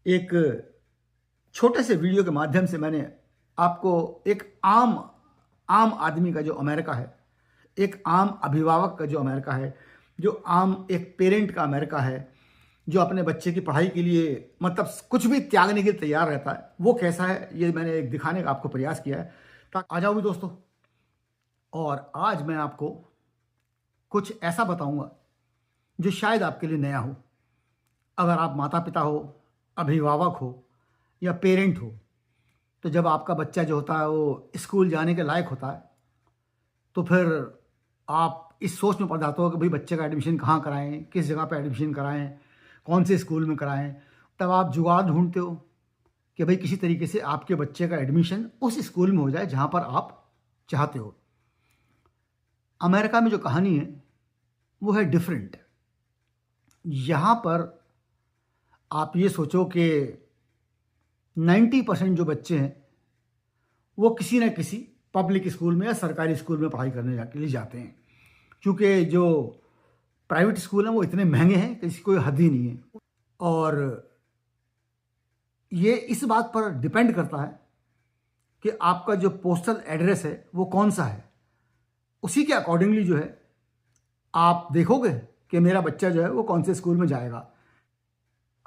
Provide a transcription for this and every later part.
एक छोटे से वीडियो के माध्यम से मैंने आपको एक आम आम आदमी का जो अमेरिका है, एक आम अभिभावक का जो अमेरिका है, जो आम एक पेरेंट का अमेरिका है, जो अपने बच्चे की पढ़ाई के लिए मतलब कुछ भी त्यागने के लिए तैयार रहता है, वो कैसा है ये मैंने एक दिखाने का आपको प्रयास किया है। ताकि आ जाओ भी दोस्तों, और आज मैं आपको कुछ ऐसा बताऊंगा जो शायद आपके लिए नया हो। अगर आप माता पिता हो, अभिभावक हो या पेरेंट हो, तो जब आपका बच्चा जो होता है वो स्कूल जाने के लायक होता है, तो फिर आप इस सोच में पड़ जाते हो कि भाई बच्चे का एडमिशन कहाँ कराएं, किस जगह पे एडमिशन कराएं, कौन से स्कूल में कराएं। तब आप जुगाड़ ढूंढते हो कि भाई किसी तरीके से आपके बच्चे का एडमिशन उस स्कूल में हो जाए जहाँ पर आप चाहते हो। अमेरिका में जो कहानी है वो है डिफरेंट। यहाँ पर आप ये सोचो कि 90% जो बच्चे हैं वो किसी न किसी पब्लिक स्कूल में या सरकारी स्कूल में पढ़ाई करने के लिए जाते हैं, क्योंकि जो प्राइवेट स्कूल हैं वो इतने महंगे हैं कि इसकी कोई हद ही नहीं है। और ये इस बात पर डिपेंड करता है कि आपका जो पोस्टल एड्रेस है वो कौन सा है। उसी के अकॉर्डिंगली जो है आप देखोगे कि मेरा बच्चा जो है वो कौन से स्कूल में जाएगा।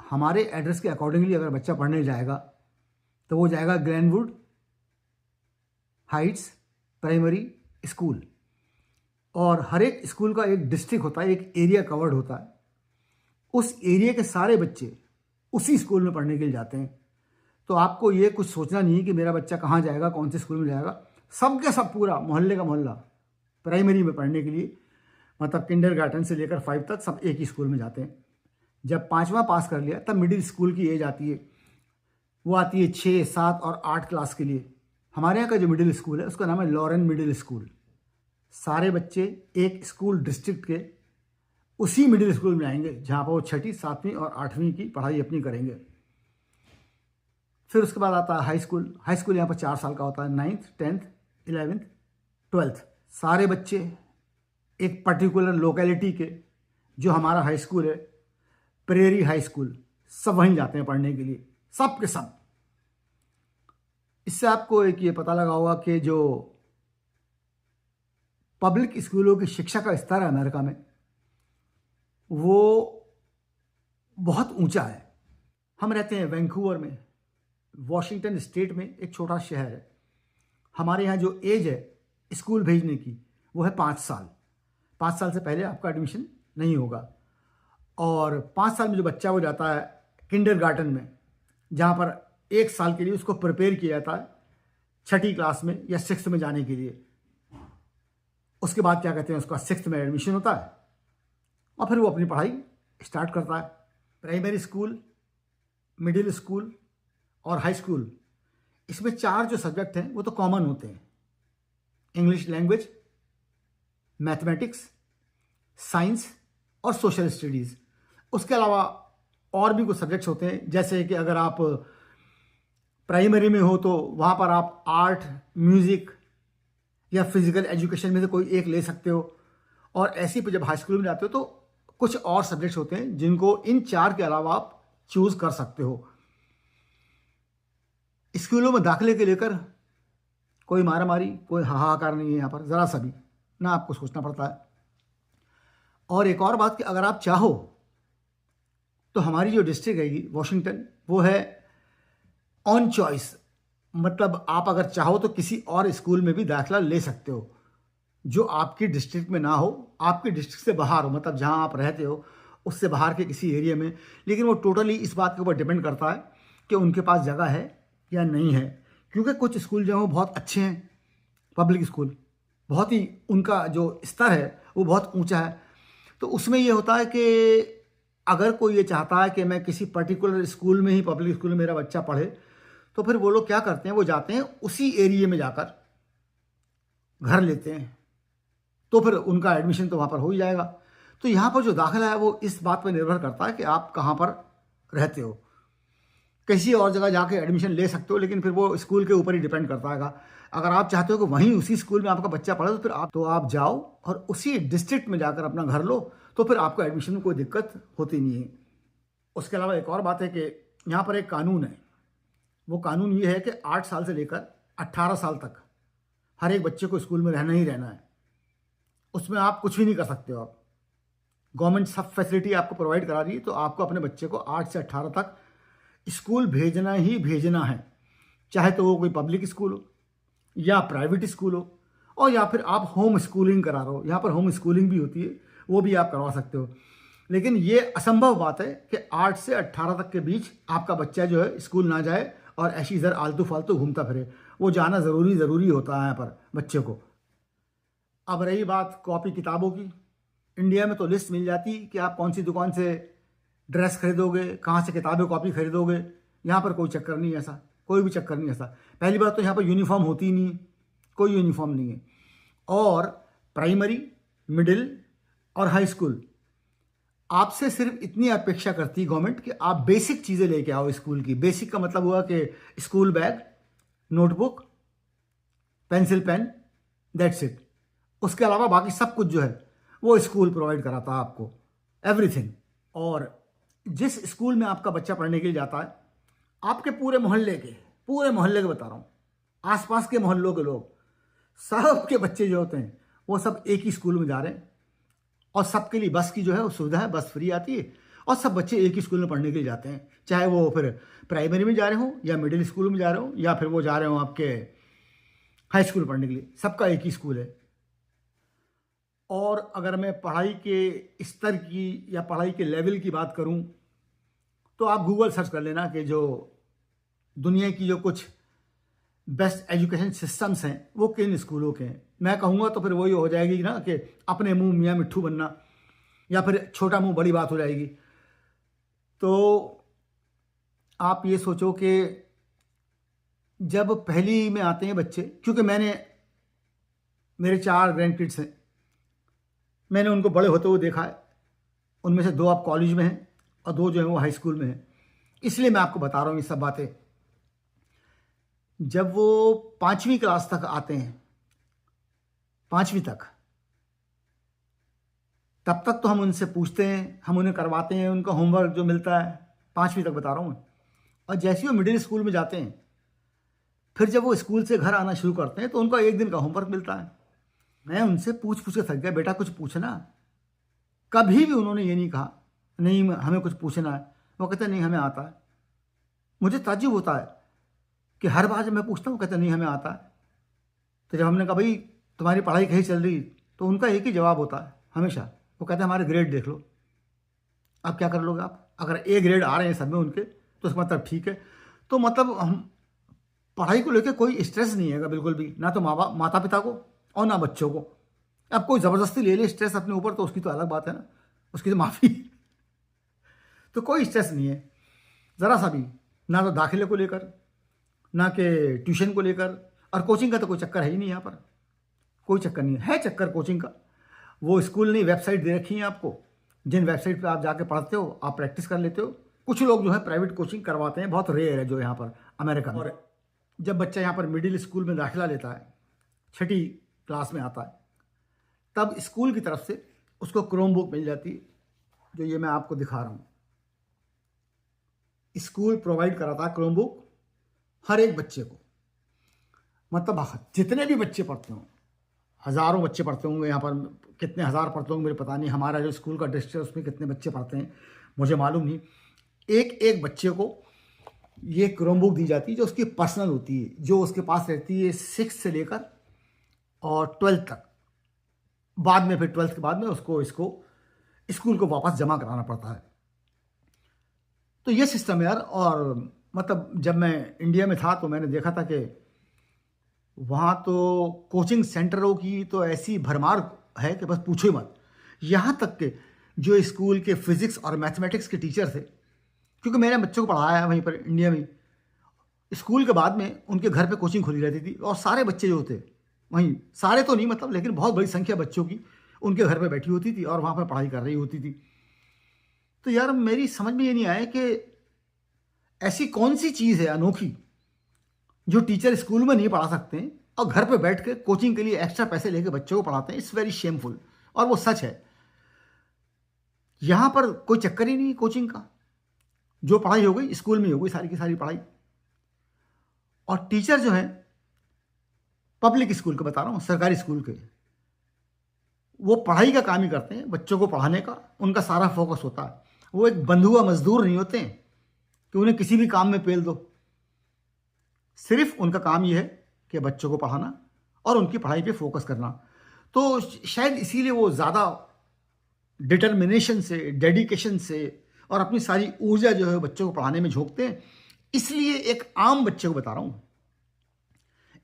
हमारे एड्रेस के अकॉर्डिंगली अगर बच्चा पढ़ने जाएगा तो वो जाएगा ग्लेनवुड हाइट्स प्राइमरी स्कूल। और हर एक स्कूल का एक डिस्ट्रिक्ट होता है, एक एरिया कवर्ड होता है। उस एरिया के सारे बच्चे उसी स्कूल में पढ़ने के लिए जाते हैं। तो आपको ये कुछ सोचना नहीं है कि मेरा बच्चा कहाँ जाएगा, कौन से स्कूल में जाएगा। सब के सब पूरा मोहल्ले का मोहल्ला प्राइमरी में पढ़ने के लिए, मतलब किंडरगार्टन से लेकर 5 तक सब एक ही स्कूल में जाते हैं। जब 5वां पास कर लिया तब मिडिल स्कूल की एज आती है, वो आती है 6, 7 और 8 क्लास के लिए। हमारे यहाँ का जो मिडिल स्कूल है उसका नाम है लॉरेन मिडिल स्कूल। सारे बच्चे एक स्कूल डिस्ट्रिक्ट के उसी मिडिल स्कूल में आएंगे जहाँ पर वो 6वीं, 7वीं और 8वीं की पढ़ाई अपनी करेंगे। फिर उसके बाद आता है हाई स्कूल। हाई स्कूल यहाँ पर 4 साल का होता है, 9th, 10th, 11th, 12th। सारे बच्चे एक पर्टिकुलर लोकेलिटी के, जो हमारा हाई स्कूल है प्रेरी हाई स्कूल, सब वहीं जाते हैं पढ़ने के लिए, सब के सब। इससे आपको एक ये पता लगा होगा कि जो पब्लिक स्कूलों की शिक्षा का स्तर है अमेरिका में वो बहुत ऊंचा है। हम रहते हैं वैंकूवर में, वॉशिंगटन स्टेट में, एक छोटा शहर है। हमारे यहाँ जो एज है स्कूल भेजने की वो है 5 साल। 5 साल से पहले आपका एडमिशन नहीं होगा। और 5 साल में जो बच्चा वो जाता है किंडरगार्टन में, जहाँ पर 1 साल के लिए उसको प्रिपेयर किया जाता है 6ठी क्लास में या 6th में जाने के लिए। उसके बाद क्या कहते हैं, उसका 6th में एडमिशन होता है और फिर वो अपनी पढ़ाई स्टार्ट करता है। प्राइमरी स्कूल, मिडिल स्कूल और हाई स्कूल, इसमें 4 जो सब्जेक्ट हैं वो तो कॉमन होते हैं। इंग्लिश लैंग्वेज, मैथमेटिक्स, साइंस और सोशल स्टडीज़। उसके अलावा और भी कुछ सब्जेक्ट्स होते हैं, जैसे कि अगर आप प्राइमरी में हो तो वहाँ पर आप आर्ट, म्यूज़िक या फिजिकल एजुकेशन में से कोई एक ले सकते हो। और ऐसे ही जब हाई स्कूल में जाते हो तो कुछ और सब्जेक्ट्स होते हैं जिनको इन 4 के अलावा आप चूज़ कर सकते हो। स्कूलों में दाखिले के लेकर कोई मारामारी, कोई हाहाकार नहीं है यहाँ पर, ज़रा सा भी ना आपको सोचना पड़ता है। और एक और बात कि अगर आप चाहो तो हमारी जो डिस्ट्रिक्ट है वॉशिंगटन, वो है ऑन चॉइस। मतलब आप अगर चाहो तो किसी और स्कूल में भी दाखिला ले सकते हो जो आपकी डिस्ट्रिक्ट में ना हो, आपकी डिस्ट्रिक्ट से बाहर हो, मतलब जहाँ आप रहते हो उससे बाहर के किसी एरिया में। लेकिन वो टोटली इस बात के ऊपर डिपेंड करता है कि उनके पास जगह है या नहीं है। क्योंकि कुछ स्कूल जो हैं वो बहुत अच्छे हैं, पब्लिक स्कूल, बहुत ही उनका जो स्तर है वो बहुत ऊंचा है। तो उसमें ये होता है कि अगर कोई ये चाहता है कि मैं किसी पर्टिकुलर स्कूल में ही, पब्लिक स्कूल में मेरा बच्चा पढ़े, तो फिर वो लोग क्या करते हैं, वो जाते हैं उसी एरिया में जाकर घर लेते हैं, तो फिर उनका एडमिशन तो वहाँ पर हो ही जाएगा। तो यहाँ पर जो दाखिला है वो इस बात पर निर्भर करता है कि आप कहाँ पर रहते हो। किसी और जगह जाके एडमिशन ले सकते हो, लेकिन फिर वो स्कूल के ऊपर ही डिपेंड करता है। अगर आप चाहते हो कि वहीं उसी स्कूल में आपका बच्चा पढ़े, तो फिर आप जाओ और उसी डिस्ट्रिक्ट में जाकर अपना घर लो, तो फिर आपको एडमिशन में कोई दिक्कत होती नहीं है। उसके अलावा एक और बात है कि यहाँ पर एक कानून है, वो कानून ये है कि 8 साल से लेकर 18 साल तक हर एक बच्चे को स्कूल में रहना ही रहना है। उसमें आप कुछ भी नहीं कर सकते हो। आप गवर्नमेंट सब फैसिलिटी आपको प्रोवाइड करा रही है, तो आपको अपने बच्चे को 8 से 18 तक स्कूल भेजना ही भेजना है, चाहे तो वो कोई पब्लिक स्कूल हो या प्राइवेट स्कूल हो, और या फिर आप होम स्कूलिंग करा रहे हो। यहाँ पर होम स्कूलिंग भी होती है, वो भी आप करवा सकते हो। लेकिन ये असंभव बात है कि 8 से 18 तक के बीच आपका बच्चा जो है स्कूल ना जाए और ऐसी इधर आलतू फालतू घूमता फिरे। वो जाना ज़रूरी होता है यहाँ पर बच्चे को। अब रही बात कॉपी किताबों की, इंडिया में तो लिस्ट मिल जाती कि आप कौन सी दुकान से ड्रेस खरीदोगे, कहाँ से किताबें कॉपी खरीदोगे। यहाँ पर कोई चक्कर नहीं है ऐसा, कोई भी चक्कर नहीं ऐसा। पहली बात तो यहाँ पर यूनिफॉर्म होती ही नहीं है, कोई यूनिफॉर्म नहीं है। और प्राइमरी, मिडिल और हाई स्कूल आपसे सिर्फ इतनी अपेक्षा करती है गवर्नमेंट कि आप बेसिक चीज़ें लेके आओ स्कूल की। बेसिक का मतलब हुआ कि school bag, notebook, pencil, pen, that's it. उसके अलावा बाकी सब कुछ जो है वो स्कूल प्रोवाइड कराता है आपको, एवरीथिंग। और जिस स्कूल में आपका बच्चा पढ़ने के लिए जाता है, आपके पूरे मोहल्ले के बता रहा हूँ, आसपास के मोहल्लों के लोग, सब के बच्चे जो होते हैं वो सब एक ही स्कूल में जा रहे हैं। और सबके लिए बस की जो है वो सुविधा है, बस फ्री आती है और सब बच्चे एक ही स्कूल में पढ़ने के लिए जाते हैं, चाहे वो फिर प्राइमरी में जा रहे हों या मिडिल स्कूल में जा रहे हों या फिर वो जा रहे हों आपके हाई स्कूल पढ़ने के लिए। सबका एक ही स्कूल है। और अगर मैं पढ़ाई के स्तर की या पढ़ाई के लेवल की बात करूं, तो आप गूगल सर्च कर लेना कि जो दुनिया की जो कुछ बेस्ट एजुकेशन सिस्टम्स हैं वो किन स्कूलों के हैं। मैं कहूँगा तो फिर वही हो जाएगी ना कि अपने मुंह मियाँ मिट्ठू बनना, या फिर छोटा मुंह बड़ी बात हो जाएगी। तो आप ये सोचो कि जब पहली में आते हैं बच्चे, क्योंकि मेरे 4 ग्रैंड किड्स हैं, मैंने उनको बड़े होते हुए देखा है। उनमें से 2 आप कॉलेज में हैं और 2 जो हैं वो हाई स्कूल में हैं, इसलिए मैं आपको बता रहा हूँ ये सब बातें। जब वो 5वीं क्लास तक आते हैं, 5वीं तक, तब तक तो हम उनसे पूछते हैं, हम उन्हें करवाते हैं उनका होमवर्क जो मिलता है, 5वीं तक बता रहा हूँ। और जैसे ही वो मिडिल स्कूल में जाते हैं, फिर जब वो स्कूल से घर आना शुरू करते हैं तो उनका 1 दिन का होमवर्क मिलता है। मैं उनसे पूछ के थक गया, बेटा कुछ पूछना। कभी भी उन्होंने ये नहीं कहा नहीं हमें कुछ पूछना है। वो कहते नहीं हमें आता है। मुझे ताज्जुब होता है कि हर बार जब मैं पूछता हूँ कहते नहीं हमें आता है। तो जब हमने कहा भाई तुम्हारी पढ़ाई कहीं चल रही, तो उनका एक ही जवाब होता है हमेशा, वो कहते हैं हमारे ग्रेड देख लो। अब क्या कर लोगे आप? अगर A ग्रेड आ रहे हैं सब में उनके, तो उसका मतलब ठीक है। तो मतलब हम पढ़ाई को लेकर कोई स्ट्रेस नहीं है बिल्कुल भी, ना तो माता पिता को और ना बच्चों को। अब कोई ज़बरदस्ती ले स्ट्रेस अपने ऊपर, तो उसकी तो अलग बात है ना, उसकी तो माफ़ी। तो कोई स्ट्रेस नहीं है ज़रा सा भी, ना तो दाखिले को लेकर, ना कि ट्यूशन को लेकर। और कोचिंग का तो कोई चक्कर है ही नहीं यहाँ पर, कोई चक्कर नहीं है। चक्कर कोचिंग का, वो स्कूल ने वेबसाइट दे रखी है आपको, जिन वेबसाइट पे आप जाके पढ़ते हो, आप प्रैक्टिस कर लेते हो। कुछ लोग जो है प्राइवेट कोचिंग करवाते हैं, बहुत रेयर है जो यहाँ पर अमेरिका में। और जब बच्चा यहाँ पर मिडिल स्कूल में दाखिला लेता है, 6ठी क्लास में आता है, तब स्कूल की तरफ से उसको क्रोम बुक मिल जाती है, जो ये मैं आपको दिखा रहा हूँ। स्कूल प्रोवाइड कराता है क्रोम बुक हर एक बच्चे को। मतलब जितने भी बच्चे पढ़ते हों, हज़ारों बच्चे पढ़ते होंगे यहाँ पर, कितने हज़ार पढ़ते होंगे मुझे पता नहीं। हमारा जो स्कूल का डिस्ट्रिक्ट है उसमें कितने बच्चे पढ़ते हैं मुझे मालूम नहीं। एक एक बच्चे को ये क्रोम बुक दी जाती है जो उसकी पर्सनल होती है, जो उसके पास रहती है 6 से लेकर और 12th तक। बाद में फिर 12th के बाद में इसको स्कूल को वापस जमा कराना पड़ता है। तो ये सिस्टम है यार। और मतलब जब मैं इंडिया में था तो मैंने देखा था कि वहाँ तो कोचिंग सेंटरों की तो ऐसी भरमार है कि बस पूछो ही मत। यहाँ तक कि जो स्कूल के फिज़िक्स और मैथमेटिक्स के टीचर थे, क्योंकि मैंने बच्चों को पढ़ाया है वहीं पर इंडिया में, स्कूल के बाद में उनके घर पे कोचिंग खुली रहती थी और सारे बच्चे जो होते वहीं, सारे तो नहीं मतलब, लेकिन बहुत बड़ी संख्या बच्चों की उनके घर पे बैठी होती थी और वहाँ पर पढ़ाई कर रही होती थी। तो यार मेरी समझ में ये नहीं आया कि ऐसी कौन सी चीज़ है अनोखी जो टीचर स्कूल में नहीं पढ़ा सकते हैं और घर पे बैठ के कोचिंग के लिए एक्स्ट्रा पैसे लेके बच्चों को पढ़ाते हैं। It's very shameful. और वो सच है, यहाँ पर कोई चक्कर ही नहीं कोचिंग का। जो पढ़ाई हो गई स्कूल में ही हो गई, सारी की सारी पढ़ाई। और टीचर जो हैं पब्लिक स्कूल के बता रहा हूँ, सरकारी स्कूल के, वो पढ़ाई का काम ही करते हैं, बच्चों को पढ़ाने का उनका सारा फोकस होता है। वो एक बंधुआ मजदूर नहीं होते हैं कि उन्हें किसी भी काम में पेल दो। सिर्फ उनका काम ये है कि बच्चों को पढ़ाना और उनकी पढ़ाई पे फोकस करना। तो शायद इसीलिए वो ज़्यादा डिटर्मिनेशन से, डेडिकेशन से और अपनी सारी ऊर्जा जो है बच्चों को पढ़ाने में झोंकते हैं। इसलिए एक आम बच्चे को बता रहा हूँ,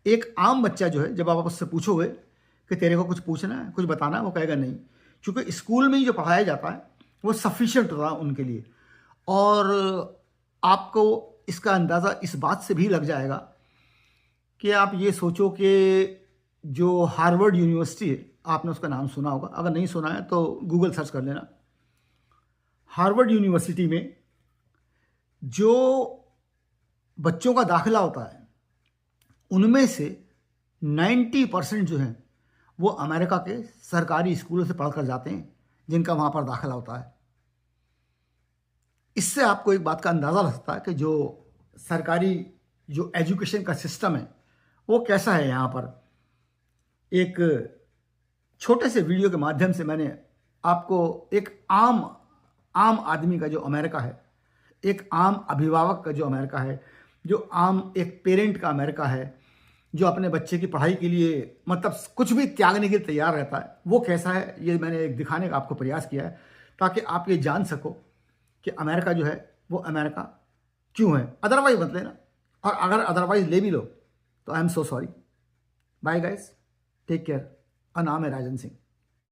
एक आम बच्चा जो है, जब आप उससे पूछोगे कि तेरे को कुछ पूछना है, कुछ बताना है, वो कहेगा नहीं, क्योंकि स्कूल में ही जो पढ़ाया जाता है वो सफिशिएंट होता है उनके लिए। और आपको इसका अंदाज़ा इस बात से भी लग जाएगा कि आप ये सोचो कि जो हार्वर्ड यूनिवर्सिटी है, आपने उसका नाम सुना होगा, अगर नहीं सुना है तो गूगल सर्च कर लेना। हार्वर्ड यूनिवर्सिटी में जो बच्चों का दाखिला होता है उनमें से 90% जो हैं वो अमेरिका के सरकारी स्कूलों से पढ़कर जाते हैं, जिनका वहाँ पर दाखिला होता है। इससे आपको एक बात का अंदाज़ा लग सकता है कि जो सरकारी जो एजुकेशन का सिस्टम है वो कैसा है। यहाँ पर एक छोटे से वीडियो के माध्यम से मैंने आपको एक आम आदमी का जो अमेरिका है, एक आम अभिभावक का जो अमेरिका है, जो आम एक पेरेंट का अमेरिका है, जो अपने बच्चे की पढ़ाई के लिए मतलब कुछ भी त्यागने के लिए तैयार रहता है, वो कैसा है, ये मैंने एक दिखाने का आपको प्रयास किया है ताकि आप ये जान सको कि अमेरिका जो है वो अमेरिका क्यों है। अदरवाइज मत लेना, और अगर अदरवाइज ले भी लो तो I am so sorry. Bye guys, take care. नाम है राजन सिंह।